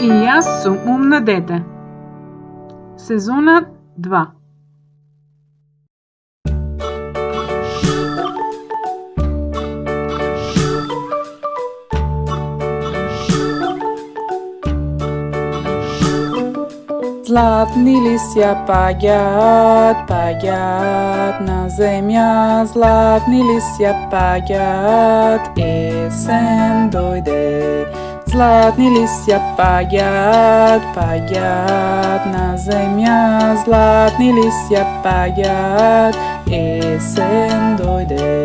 И јас сум умно дете. Сезона 2. Zlatni lisja paѓаат, paѓаат на земја, zlatni lisja paѓаат, есен дојде. Zlatni lisja paѓаат, paѓаат на земја, zlatni lisja paѓаат, есен дојде.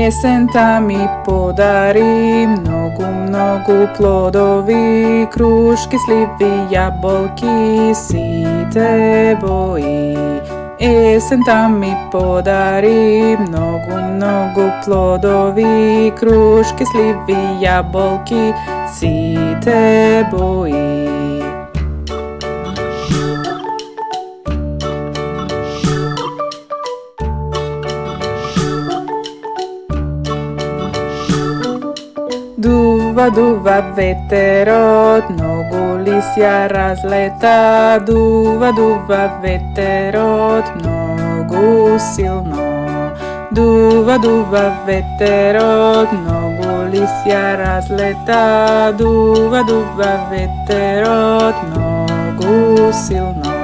Есента ми подари многу плодови, крушки, сливи, јаболки, сите бои. Есента ми подари многу плодови, крушки, сливи, јаболки, сите бои. Дува ветерот, многу лисја разлета, дува ветерот, многу силно. Дува ветерот, многу лисја разлета, дува ветерот, многу силно.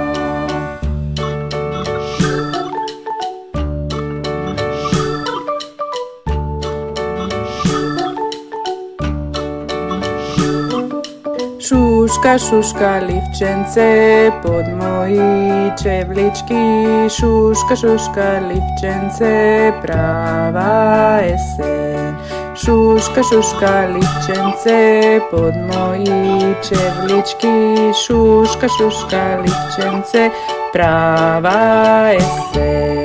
Šuška, šuška, livčence, pod moji čevlički, šuška, šuška, livčence, prava jesen. Šuška, šuška, livčence, pod moji čevlički, šuška, šuška, livčence, prava jesen.